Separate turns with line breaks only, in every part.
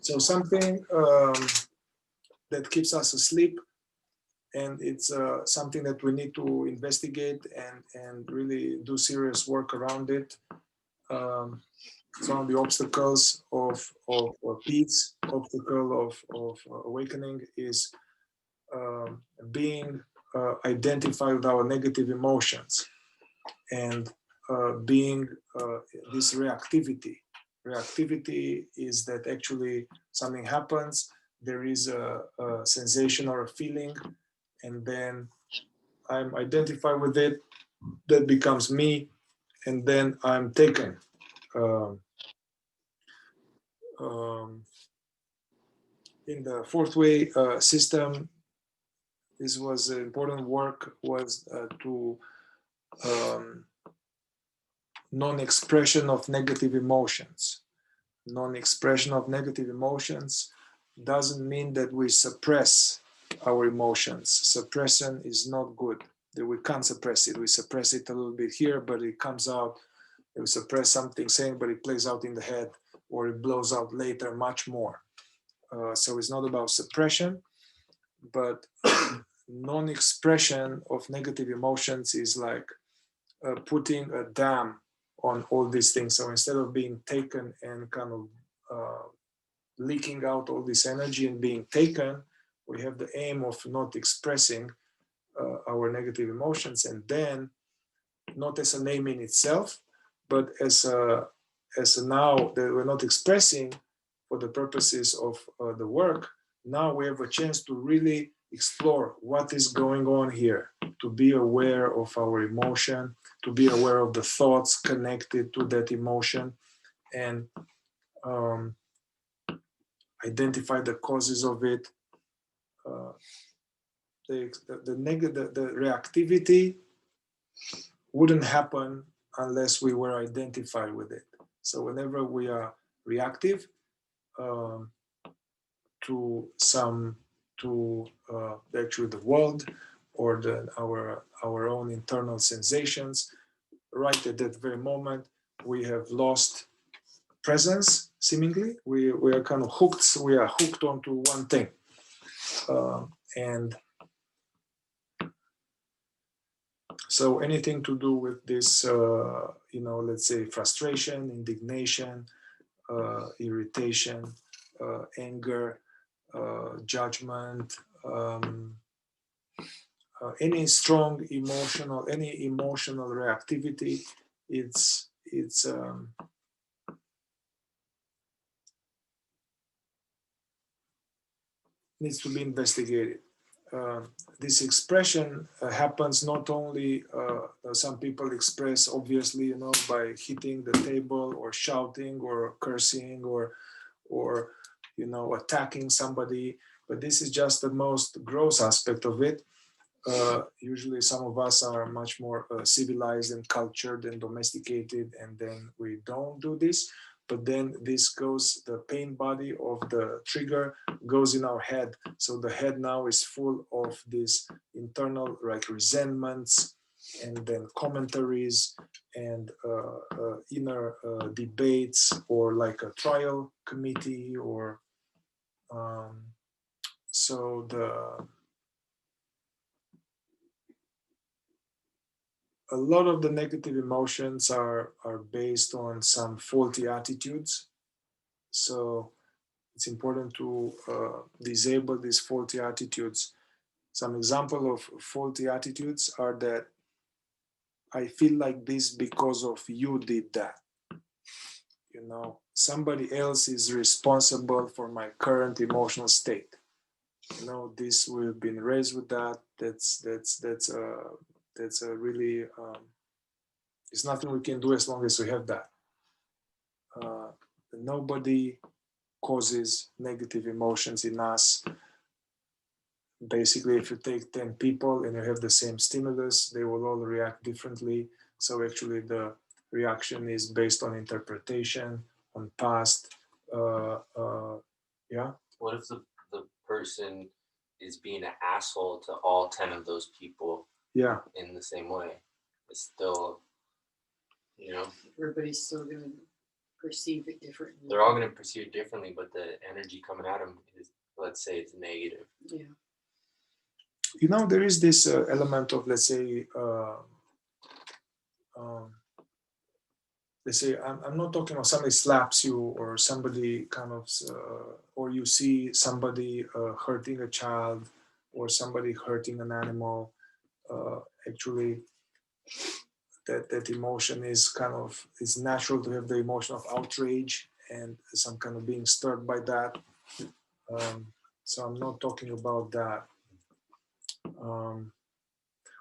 So something that keeps us asleep, and it's something that we need to investigate and really do serious work around it. Some of the obstacles of peace, obstacle of awakening is being identified with our negative emotions and being this reactivity. Reactivity is that actually something happens, there is a sensation or a feeling, and then I'm identified with it, that becomes me, and then I'm taken. Um, in the fourth way system, this was important work, was to non-expression of negative emotions. Non-expression of negative emotions doesn't mean that we suppress our emotions. Suppression is not good. That we can't suppress it. We suppress it a little bit here, but it comes out. We suppress something saying, but it plays out in the head, or it blows out later much more. So it's not about suppression, but non-expression of negative emotions is like putting a dam on all these things. So instead of being taken and kind of leaking out all this energy and being taken, we have the aim of not expressing our negative emotions, and then not as a name in itself, but as a now that we're not expressing for the purposes of the work. Now we have a chance to really explore what is going on here, to be aware of our emotion, to be aware of the thoughts connected to that emotion, and identify the causes of it. The reactivity wouldn't happen unless we were identified with it. So whenever we are reactive to actually the world or our own internal sensations, right at that very moment, we have lost presence. Seemingly, we are kind of hooked. We are hooked onto one thing, and so anything to do with this, let's say frustration, indignation, irritation, anger, judgment, any strong emotional, any emotional reactivity, it's needs to be investigated. This expression happens not only, some people express obviously, by hitting the table or shouting or cursing or attacking somebody, but this is just the most gross aspect of it. Usually some of us are much more civilized and cultured and domesticated, and then we don't do this. But then this goes, the pain body of the trigger goes in our head. So the head now is full of these internal like resentments, and then commentaries and inner debates, or like a trial committee, or so a lot of the negative emotions are based on some faulty attitudes. So it's important to disable these faulty attitudes. Some example of faulty attitudes are that I feel like this because of you did that. Somebody else is responsible for my current emotional state. This we've been raised with that. That's a really, it's nothing we can do as long as we have that. Nobody causes negative emotions in us. Basically, if you take 10 people and you have the same stimulus, they will all react differently. So actually the reaction is based on interpretation, on past, yeah.
What if the person is being an asshole to all 10 of those people?
Yeah.
In the same way, it's still,
everybody's still gonna perceive it differently.
They're all going to perceive it differently, but the energy coming at them is, let's say, it's negative.
Yeah.
You know, there is this element of, let's say, I'm not talking about somebody slaps you or somebody kind of, or you see somebody hurting a child or somebody hurting an animal. Actually, that emotion is kind of, it's natural to have the emotion of outrage and some kind of being stirred by that. So I'm not talking about that.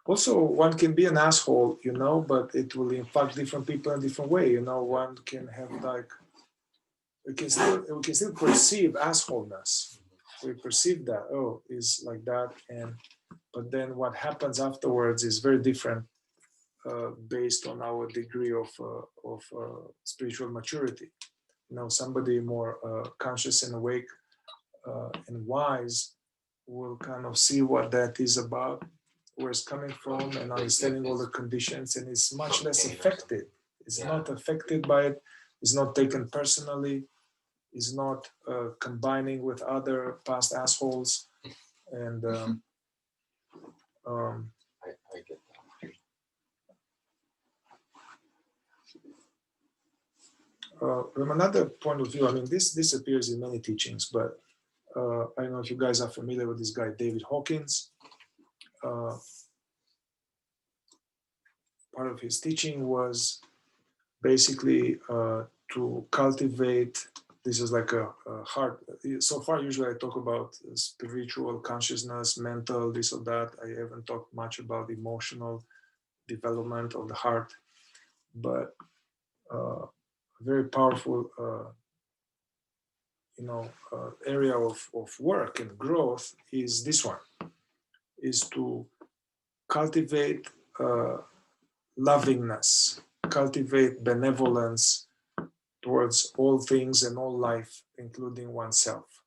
Also, one can be an asshole, you know, but it will impact different people in a different way. You know, one can have like, we can still perceive assholeness. We perceive that, oh, it's like that, but then what happens afterwards is very different based on our degree of spiritual maturity. You know, somebody more conscious and awake and wise will kind of see what that is about, where it's coming from, and understanding all the conditions, and it's much less affected. It's not affected by it. It's not taken personally. It's not combining with other past assholes. And
I get that.
From another point of view, I mean, this appears in many teachings, but I don't know if you guys are familiar with this guy, David Hawkins. Part of his teaching was basically to cultivate, this is like a heart, so far usually I talk about spiritual consciousness, mental, this or that. I haven't talked much about emotional development of the heart, but a very powerful area of work and growth is this one, is to cultivate lovingness, cultivate benevolence towards all things and all life, including oneself.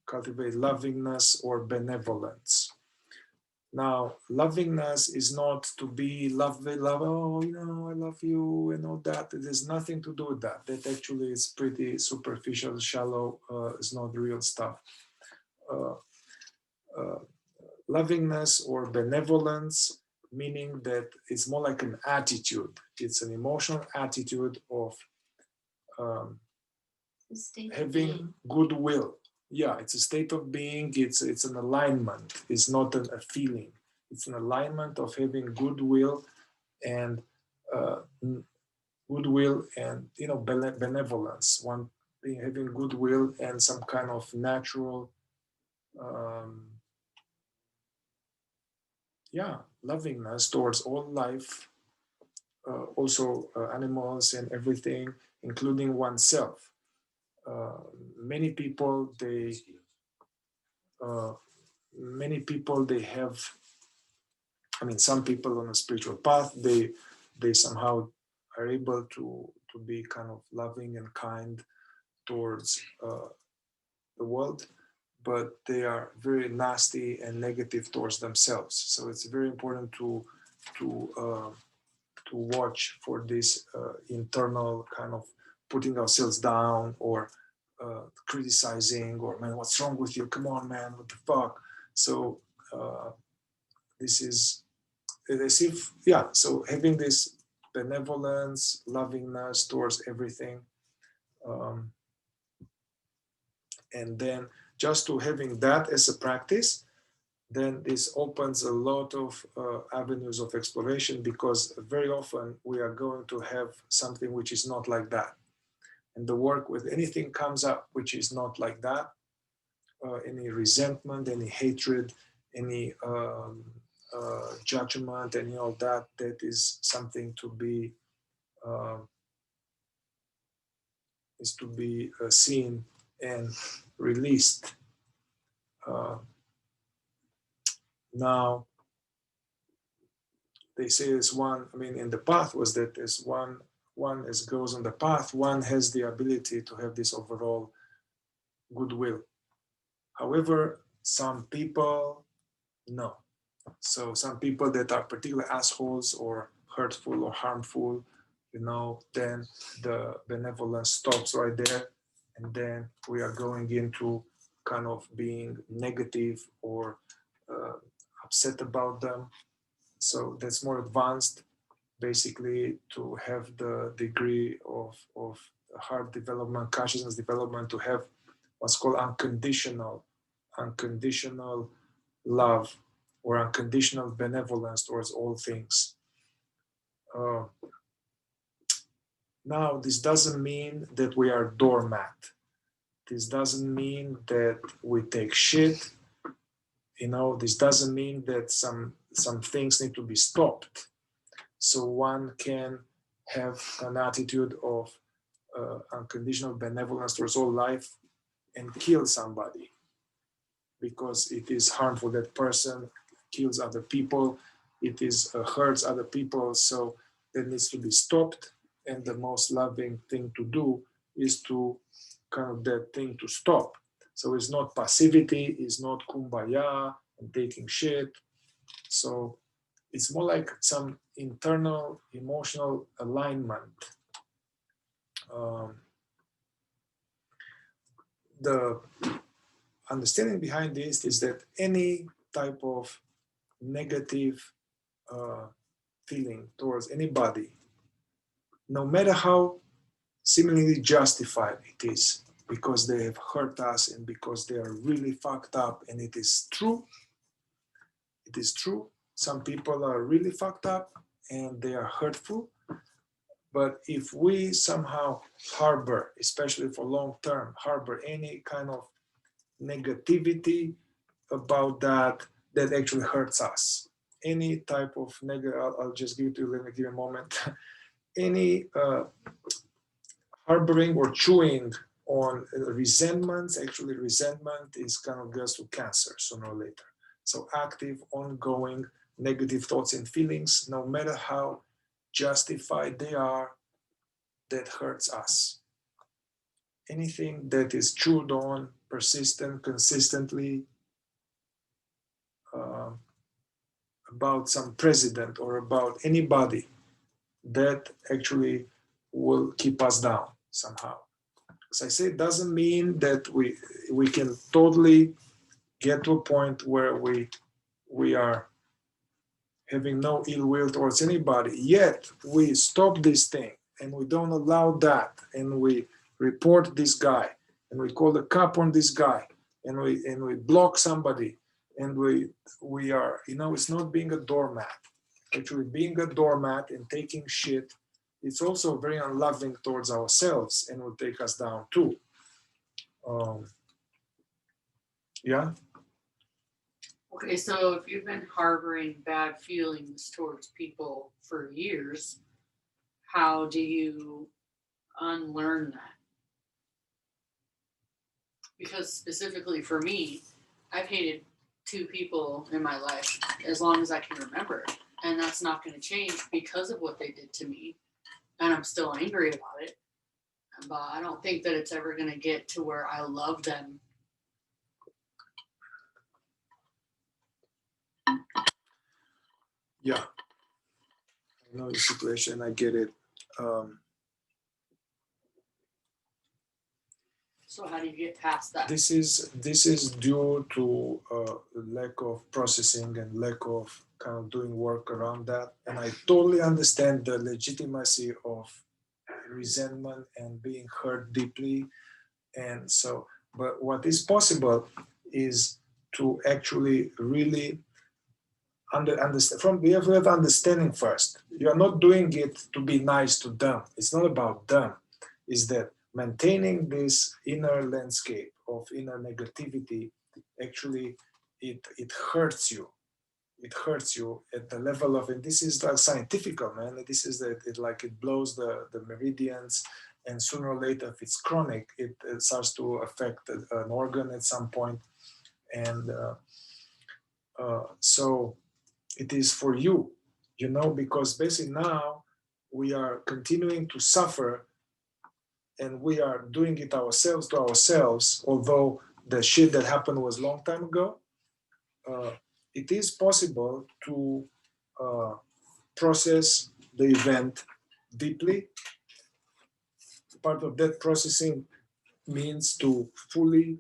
Cultivate lovingness or benevolence. Now, lovingness is not to be love, oh, you know, I love you and all that. There's nothing to do with that. That actually is pretty superficial, shallow, it's not real stuff. Lovingness or benevolence, meaning that it's more like an attitude. It's an emotional attitude of having goodwill. Yeah, it's a state of being. It's an alignment. It's not a feeling. It's an alignment of having goodwill and benevolence. One being having goodwill and some kind of natural lovingness towards all life, also animals and everything, including oneself. Many people they have, I mean, some people on a spiritual path, they somehow are able to be kind of loving and kind towards the world, but they are very nasty and negative towards themselves. So it's very important to watch for this internal kind of putting ourselves down or criticizing, or, man, what's wrong with you? Come on, man, what the fuck? So this is as if, so having this benevolence, lovingness towards everything, and then just to having that as a practice, then this opens a lot of avenues of exploration, because very often we are going to have something which is not like that. And the work with anything comes up which is not like that, any resentment, any hatred, any judgment, any all that, that is something to be seen and released. Now, they say there's one, I mean, in the path was that there's one as goes on the path, one has the ability to have this overall goodwill. However, some people, no. So some people that are particular assholes or hurtful or harmful, then the benevolence stops right there, and then we are going into kind of being negative or upset about them. So that's more advanced, basically, to have the degree of heart development, consciousness development, to have what's called unconditional love or unconditional benevolence towards all things. Now, this doesn't mean that we are doormat. This doesn't mean that we take shit. This doesn't mean that some things need to be stopped. So one can have an attitude of unconditional benevolence towards all life and kill somebody because it is harmful. That person kills other people. It is hurts other people. So that needs to be stopped. And the most loving thing to do is to kind of that thing to stop. So it's not passivity, it's not kumbaya and taking shit. So it's more like some internal emotional alignment. The understanding behind this is that any type of negative feeling towards anybody, no matter how seemingly justified it is, because they have hurt us and because they are really fucked up, and it is true. It is true. Some people are really fucked up and they are hurtful. But if we somehow harbor, especially for long term, harbor any kind of negativity about that actually hurts us. Any type of negative, I'll just give it to you, let me give you a moment. Any harboring or chewing on resentments, actually resentment is kind of goes to cancer sooner or later. So active, ongoing negative thoughts and feelings, no matter how justified they are, that hurts us. Anything that is chewed on, persistent, consistently, about some president or about anybody, that actually will keep us down somehow. As I say, it doesn't mean that we can totally get to a point where we are having no ill will towards anybody, yet we stop this thing and we don't allow that, and we report this guy and we call the cop on this guy and we block somebody, and we are, it's not being a doormat. Actually being a doormat and taking shit, it's also very unloving towards ourselves and will take us down too. Yeah.
Okay, so if you've been harboring bad feelings towards people for years, how do you unlearn that? Because specifically for me, I've hated 2 people in my life as long as I can remember, and that's not going to change because of what they did to me, and I'm still angry about it, but I don't think that it's ever going to get to where I love them.
Yeah, I know the situation, I get it.
So how do you get past that?
This is due to lack of processing and lack of kind of doing work around that. And I totally understand the legitimacy of resentment and being hurt deeply. And so, but what is possible is to actually really understand. We have to have understanding first. You are not doing it to be nice to them. It's not about them. It's that maintaining this inner landscape of inner negativity, actually it hurts you. It hurts you at the level of, and this is like scientific, man. This is that it blows the meridians, and sooner or later, if it's chronic, it starts to affect an organ at some point. And so it is for you, because basically now we are continuing to suffer, and we are doing it ourselves to ourselves, although the shit that happened was a long time ago. It is possible to process the event deeply. Part of that processing means to fully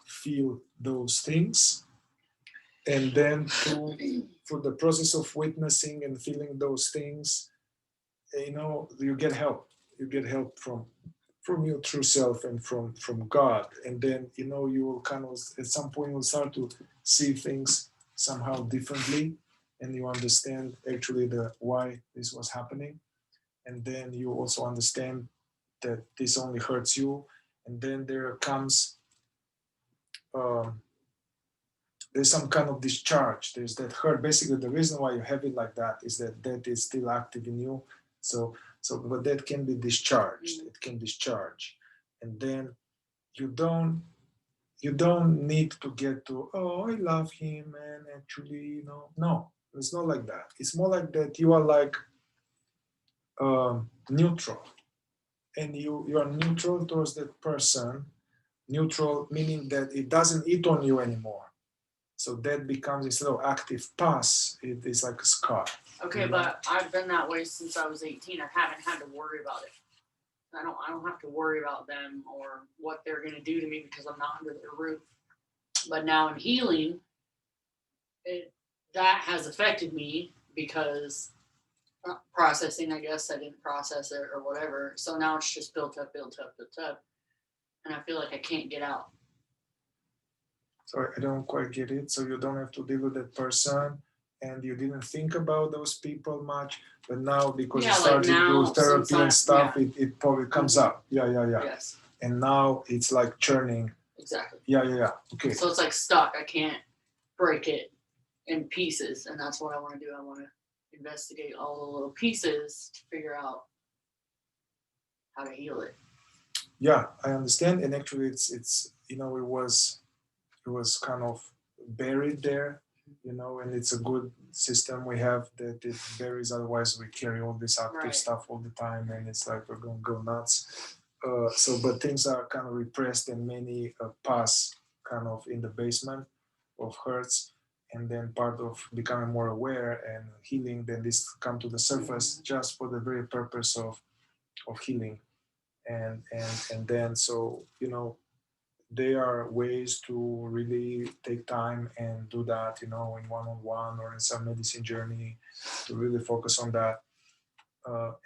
feel those things, and then for the process of witnessing and feeling those things, you get help. You get help from your true self and from God, and then you will kind of at some point you'll start to see things somehow differently, and you understand actually the why this was happening, and then you also understand that this only hurts you, and then there comes there's some kind of discharge. There's that hurt. Basically, the reason why you have it like that is that is still active in you. But that can be discharged. It can discharge, and then you don't need to get to, oh, I love him, and actually, no, it's not like that. It's more like that you are like neutral, and you are neutral towards that person. Neutral meaning that it doesn't eat on you anymore. So that becomes, instead of active pus, it is like a scar.
Okay, but I've been that way since I was 18. I haven't had to worry about it. I don't have to worry about them or what they're gonna do to me because I'm not under their roof. But now in healing, that has affected me because processing, I guess I didn't process it or whatever. So now it's just built up, and I feel like I can't get out.
So I don't quite get it. So you don't have to deal with that person, and you didn't think about those people much, but now because you started to do therapy and stuff, it probably comes up. Yeah.
Yes.
And now it's like churning.
Exactly.
Yeah. Okay.
So it's like stuck. I can't break it in pieces, and that's what I want to do. I want to investigate all the little pieces to figure out how to heal it.
Yeah, I understand, and actually, it's it was kind of buried there, and it's a good system we have that it buries. Otherwise, we carry all this active stuff all the time, and it's like we're going to go nuts. But things are kind of repressed, and many pass kind of in the basement of hurts, and then part of becoming more aware and healing, then this come to the surface just for the very purpose of healing, and then there are ways to really take time and do that, in one-on-one or in some medicine journey, to really focus on that.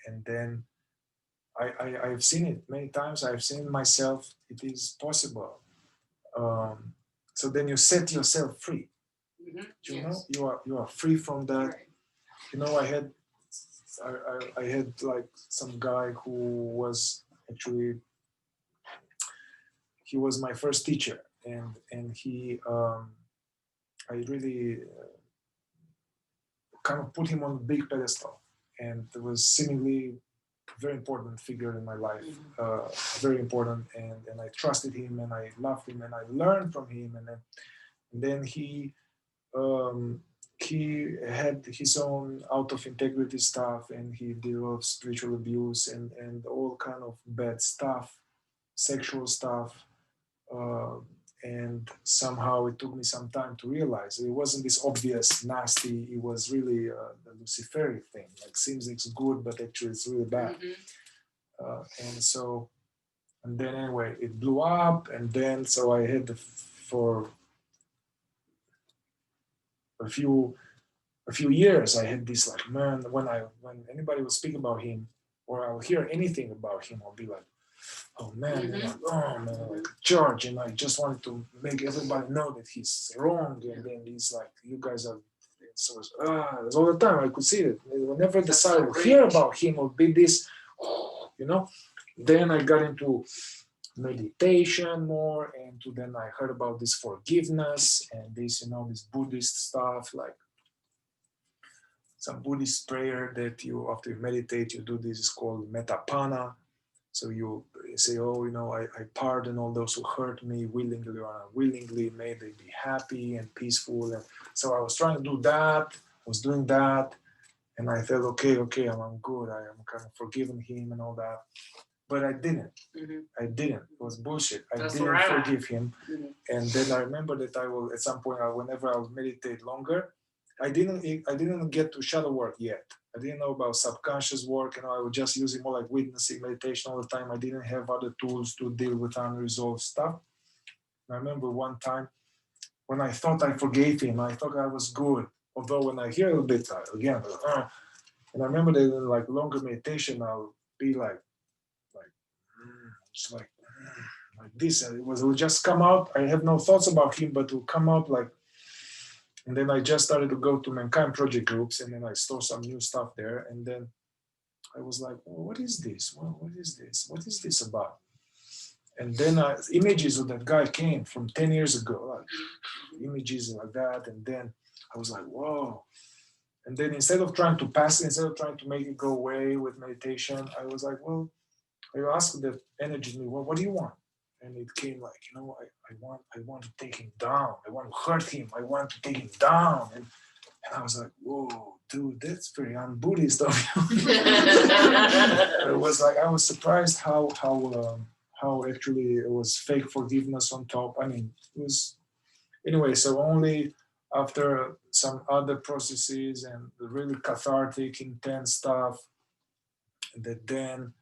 And then I've seen it many times. I've seen myself. It is possible. So then you set yourself free. You are free from that.
Right.
I had like some guy who was actually, he was my first teacher, and he I really kind of put him on a big pedestal, and it was seemingly a very important figure in my life, very important, and I trusted him, and I loved him, and I learned from him, and then he had his own out of integrity stuff, and he developed spiritual abuse and all kind of bad stuff, sexual stuff. And somehow it took me some time to realize it wasn't this obvious nasty. It was really the Luciferic thing. Like, seems it's good, but actually it's really bad. And then anyway, it blew up, and then so I had for a few years I had this like, man, when anybody would speak about him or I'll hear anything about him, I'll be like, oh man, like George, and I just wanted to make everybody know that he's wrong, and then he's like, you guys are, so it's all the time I could see it. Whenever the side would hear about him or be this, then I got into meditation more, and then I heard about this forgiveness and this, this Buddhist stuff, like some Buddhist prayer that you, after you meditate, you do this, is called metapana. So you say, oh, I pardon all those who hurt me willingly or unwillingly. May they be happy and peaceful. And so I was trying to do that. I was doing that. And I felt, okay, I'm good. I am kind of forgiving him and all that. But I didn't. I didn't. It was bullshit. I didn't forgive him. And then I remember that I will, at some point, whenever I would meditate longer, I didn't get to shadow work yet. I didn't know about subconscious work, I was just using more like witnessing meditation all the time. I didn't have other tools to deal with unresolved stuff. And I remember one time when I thought I forgave him, I thought I was good. Although when I hear a little bit again, and I remember that in like longer meditation, I'll be like just like this, and it would just come out. I have no thoughts about him, but it will come out like. And then I just started to go to Mankind Project groups, and then I saw some new stuff there. And then I was like, well, what is this? Well, what is this? What is this about? And then images of that guy came from 10 years ago, like images like that. And then I was like, whoa. And then instead of trying to pass it, instead of trying to make it go away with meditation, I was like, well, I asked the energy in me, well, what do you want? And it came like, I want to take him down. I want to hurt him. I want to take him down. And I was like, whoa, dude, that's very un-Buddhist of you. It was like, I was surprised how actually it was fake forgiveness on top. I mean, it was, anyway, so only after some other processes and really cathartic, intense stuff, that then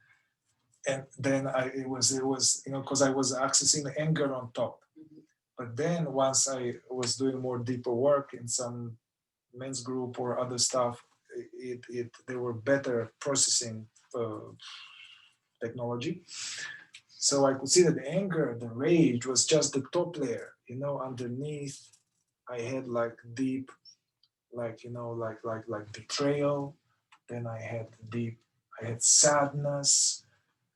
it was because I was accessing anger on top. But then once I was doing more deeper work in some men's group or other stuff, they were better processing technology. So I could see that the anger, the rage was just the top layer. Underneath I had like deep, like betrayal. Then I had sadness.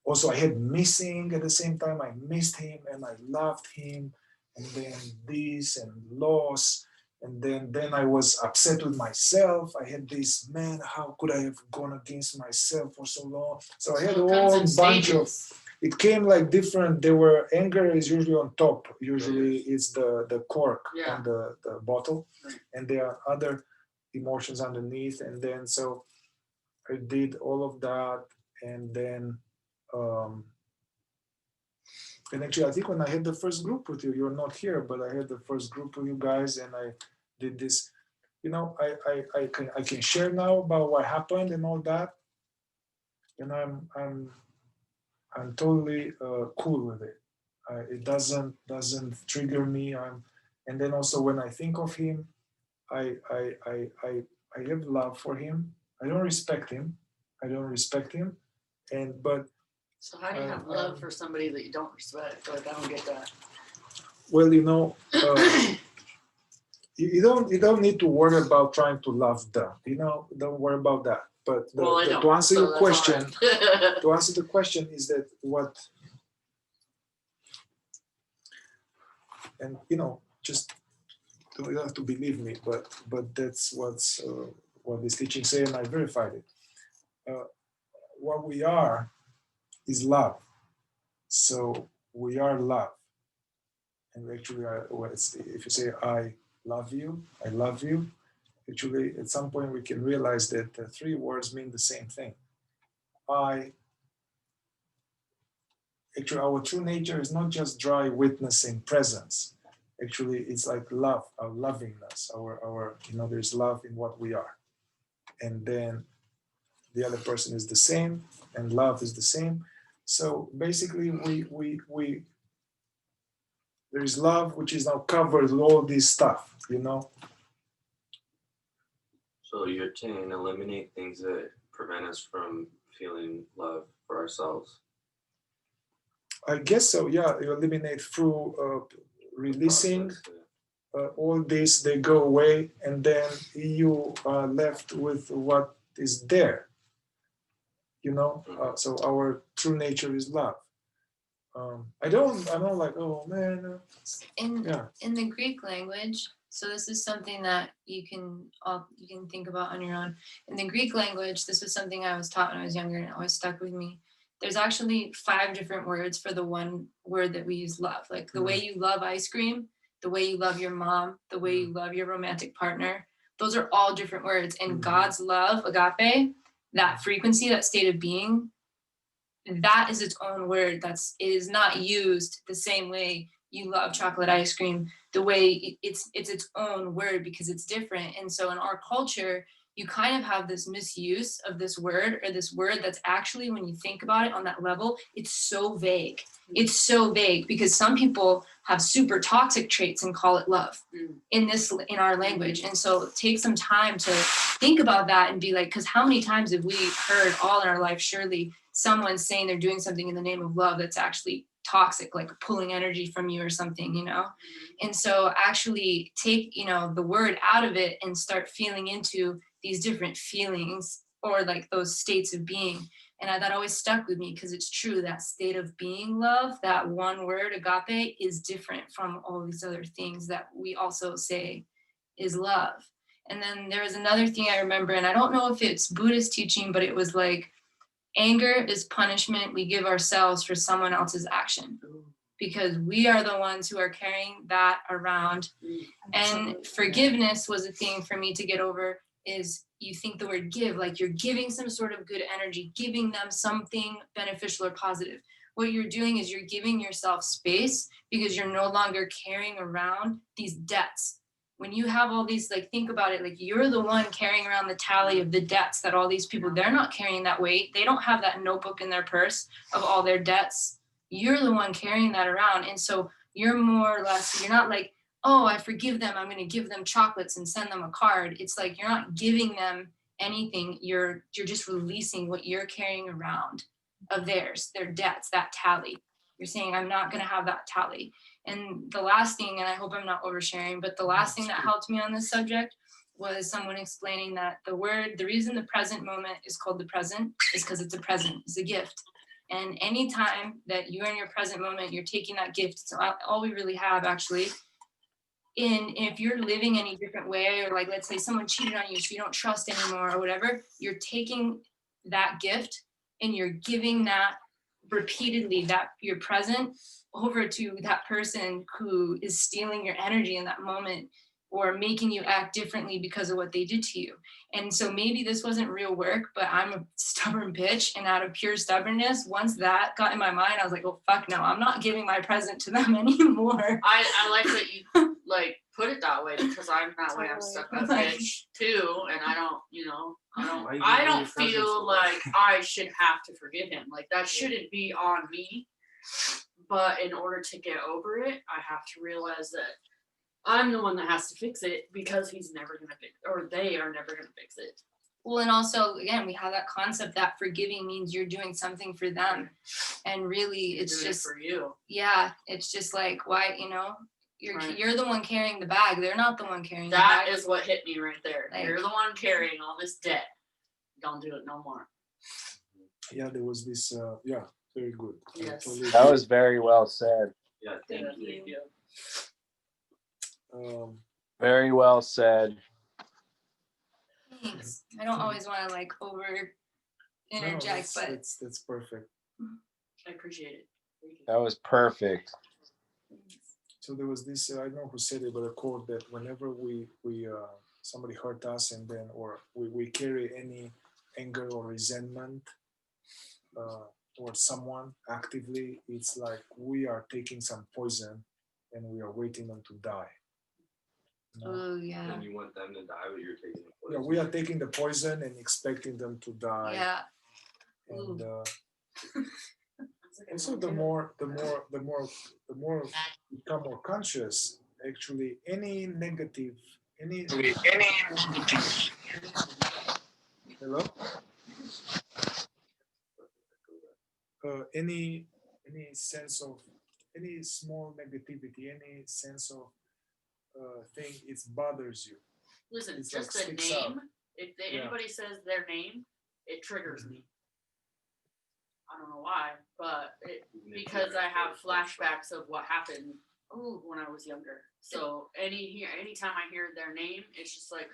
Also, I had missing at the same time. I missed him and I loved him. And then this and loss. And then I was upset with myself. I had this, man, how could I have gone against myself for so long? So I had a whole bunch of, it came like different. Anger is usually on top. Usually it's the cork on the bottle. Right. And there are other emotions underneath. And then, so I did all of that. And then, and actually, I think when I had the first group with you, you're not here, but I had the first group with you guys, and I did this. I can share now about what happened and all that, and I'm totally cool with it. It doesn't trigger me. And then also when I think of him, I have love for him. I don't respect him. But.
So how do you have love for somebody that you don't respect? Like, I don't get that.
Well, you don't need to worry about trying to love them. Don't worry about that. But to answer your question, to answer the question is that what, and just you don't have to believe me, but that's what this teaching say, and I verified it. What we are is love. So we are love. And actually, if you say, I love you, actually, at some point we can realize that the three words mean the same thing. Actually, our true nature is not just dry witnessing presence. Actually, it's like love, our lovingness, our there's love in what we are. And then the other person is the same, and love is the same. So basically, we there is love, which is now covered with all this stuff,
So you're saying eliminate things that prevent us from feeling love for ourselves.
I guess so. Yeah, you eliminate through releasing all this. They go away, and then you are left with what is there. So our true nature is love. I don't like, oh man.
In the Greek language, so this is something that you can think about on your own. In the Greek language, this was something I was taught when I was younger, and it always stuck with me. There's actually 5 different words for the one word that we use, love. Like the way you love ice cream, the way you love your mom, the way you love your romantic partner. Those are all different words. And God's love, agape, that frequency, that state of being, that is its own word. It is not used the same way you love chocolate ice cream, the way it's its own word because it's different. And so in our culture, you kind of have this misuse of this word, or this word that's actually, when you think about it on that level, it's so vague. It's so vague because some people have super toxic traits and call it love in our language. And so take some time to think about that and be like, because how many times have we heard all in our life, surely someone saying they're doing something in the name of love that's actually toxic, like pulling energy from you or something, you know? And so actually take, you know, the word out of it and start feeling into these different feelings, or like those states of being. And that always stuck with me because it's true, that state of being love, that one word agape, is different from all these other things that we also say is love. And then there was another thing I remember, and I don't know if it's Buddhist teaching, but it was like, anger is punishment we give ourselves for someone else's action, because we are the ones who are carrying that around. And forgiveness was a thing for me to get over. Is you think the word give, like you're giving some sort of good energy, giving them something beneficial or positive. What you're doing is you're giving yourself space because you're no longer carrying around these debts. When you have all these, like, think about it, like you're the one carrying around the tally of the debts that all these people, they're not carrying that weight. They don't have that notebook in their purse of all their debts. You're the one carrying that around. And so you're more or less, you're not like, oh, I forgive them, I'm going to give them chocolates and send them a card. It's like you're not giving them anything. You're just releasing what you're carrying around of theirs, their debts, that tally. You're saying, I'm not going to have that tally. And the last thing, and I hope I'm not oversharing, but the last thing that helped me on this subject was someone explaining that the reason the present moment is called the present is because it's a present, it's a gift. And anytime that you're in your present moment, you're taking that gift. So all we really have actually. If you're living any different way, or like, let's say someone cheated on you, so you don't trust anymore or whatever, you're taking that gift and you're giving that repeatedly, that you're present, over to that person who is stealing your energy in that moment, or making you act differently because of what they did to you. And so maybe this wasn't real work, but I'm a stubborn bitch, and out of pure stubbornness, once that got in my mind, I was like, oh fuck no, I'm not giving my present to them anymore.
I like that you like put it that way, because I'm that way. I'm stuck up bitch too, and I don't, you know, I don't feel like I should have to forgive him. Like that shouldn't be on me. But in order to get over it, I have to realize that I'm the one that has to fix it, because he's never gonna fix, or they are never gonna fix it.
Well, and also, again, we have that concept that forgiving means you're doing something for them. And really, it's just
for you.
Yeah, it's just like, why, you know, you're the one carrying the bag. They're not the one carrying
that
the bag.
Is what hit me right there. Like, you're the one carrying all this debt. Don't do it no more.
Yeah, there was this, very good.
Yes.
That was very well said.
Yeah, thank you.
Very well said.
Thanks. I don't always want to like over interject, but
that's perfect.
I appreciate it.
That was perfect.
So there was this, I don't know who said it, but a quote that whenever we somebody hurt us, and then, or we carry any anger or resentment towards someone actively, it's like we are taking some poison and we are waiting them to die. You know?
Oh yeah.
And you want them to die, but you're taking the poison.
Yeah, we are taking the poison and expecting them to die.
Yeah.
And and so the more we become more conscious, actually any negative hello? Any sense of any small negativity, any sense of thing, it bothers you.
Listen,
it's
just
like
the
sticks
name.
out.
If anybody says their name, it triggers me. I don't know why, but because I have flashbacks of what happened when I was younger. So anytime I hear their name, it's just like,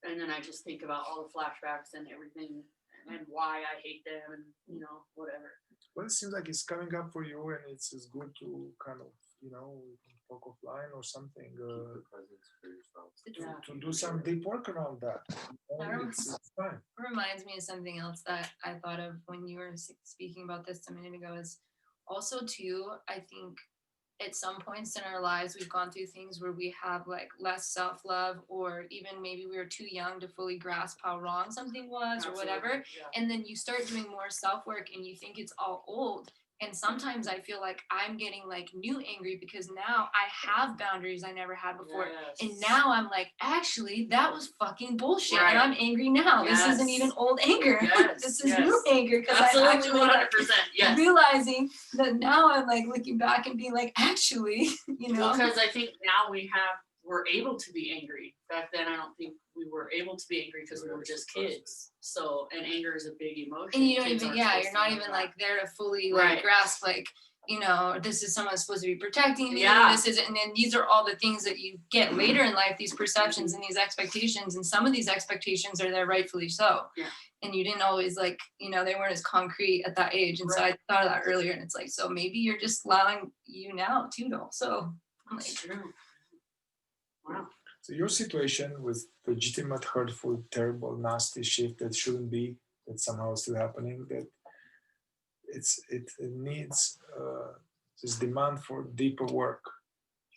and then I just think about all the flashbacks and everything, and why I hate them, and you know, whatever.
Well, it seems like it's coming up for you, and it's good to kind of, you know, talk offline or something to do some deep work around that. It's fine.
It reminds me of something else that I thought of when you were speaking about this a minute ago, is also too, I think at some points in our lives, we've gone through things where we have like less self-love, or even maybe we were too young to fully grasp how wrong something was or whatever.
Yeah.
And then you start doing more self-work and you think it's all old. And sometimes I feel like I'm getting like new angry because now I have boundaries I never had before.
Yes.
And now I'm like, actually, that was fucking bullshit.
Right.
And I'm angry now.
Yes.
This isn't even old anger.
Yes,
This is
yes.
new anger because I
Absolutely,
actually
100%.
like,
Yes.
realizing that now I'm like looking back and being like, actually, you know.
Because I think now we're able to be angry. Back then, I don't think we were able to be angry because we were just kids. So, and anger is a big emotion.
And you don't
Kids
even,
aren't
yeah,
supposed
you're
to
not
know
even
that.
like there to fully like
Right.
grasp like, you know, this is someone supposed to be protecting me.
Yeah.
This is, and then these are all the things that you get later in life, these perceptions and these expectations. And some of these expectations are there rightfully so.
Yeah.
And you didn't always like, you know, they weren't as concrete at that age. And so I thought of that earlier, and it's like, so maybe you're just allowing you now too, though. So I'm like,
It's true. Wow.
So your situation with legitimate, hurtful, terrible, nasty shit that shouldn't be, that somehow is still happening, that it needs this demand for deeper work,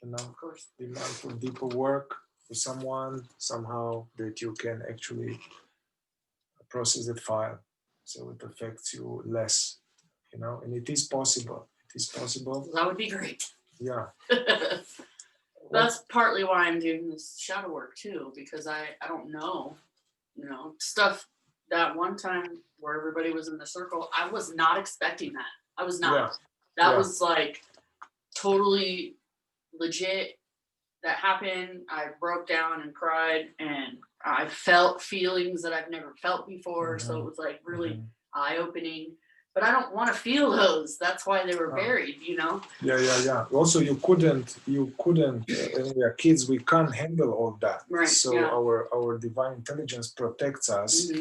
you know,
Of course.
demand for deeper work for someone somehow that you can actually process that file so it affects you less, you know, and it is possible. It is possible.
That would be great.
Yeah.
That's partly why I'm doing this shadow work too, because I don't know, you know, stuff that one time where everybody was in the circle, I was not expecting that. I was not.
Yeah.
That
Yeah.
was like totally legit. That happened. I broke down and cried, and I felt feelings that I've never felt before. So it was like really eye-opening. But I don't want to feel those. That's why they were buried, you know?
Yeah. Also, you couldn't, and we are kids, we can't handle all that.
Right,
So
yeah.
our divine intelligence protects us,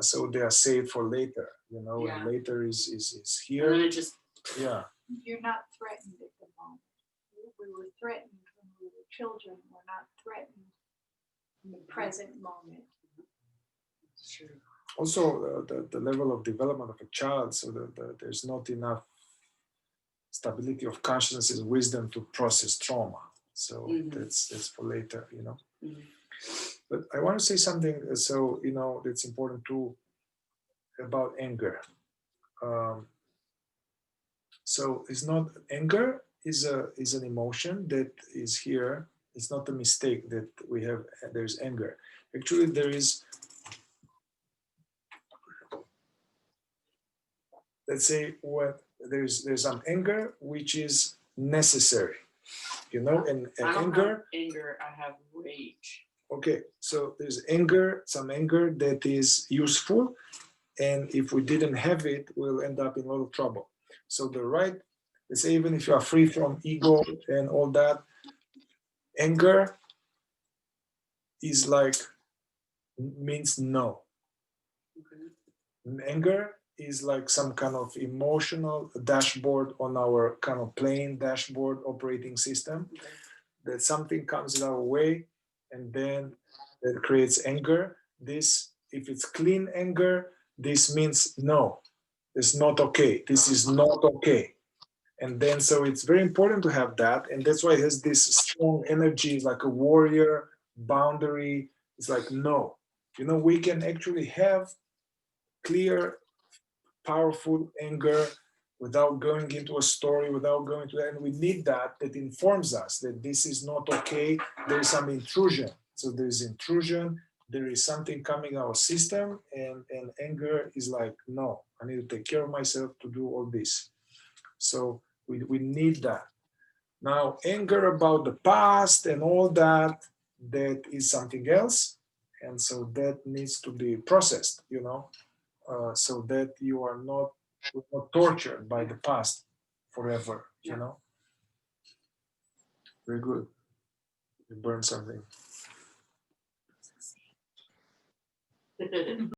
so they are saved for later, you know,
Yeah.
and later is
And then
here.
it just,
Yeah.
You're not threatened at the moment. We were threatened when we were children. We're not threatened in the present moment.
it's true.
Also, the level of development of a child, so there's not enough stability of consciousness and wisdom to process trauma. So that's for later, you know. But I want to say something, so, you know, that's important too about anger. So it's not, anger is an emotion that is here. It's not a mistake that we have, there's anger. Actually, there is, let's say, what there's some anger which is necessary, you know, and
I don't
anger.
have anger, I have rage.
Okay, so there's anger, some anger that is useful, and if we didn't have it, we'll end up in a lot of trouble. So the right, let's say, even if you are free from ego and all that, anger is like, means no. Anger is like some kind of emotional dashboard on our kind of plain dashboard operating system, that something comes our way and then that creates anger. This, if it's clean anger, this means no, it's not okay. This is not okay. And then, so it's very important to have that. And that's why it has this strong energy, like a warrior boundary. It's like, no, you know, we can actually have clear, powerful anger without going into a story, without going to that. And we need that informs us that this is not okay. There is some intrusion. So there's intrusion, there is something coming our system, and anger is like, no, I need to take care of myself to do all this. So we need that. Now, anger about the past and all that, that is something else. And so that needs to be processed, you know, so that you are not tortured by the past forever, you know. Very good. You burned something.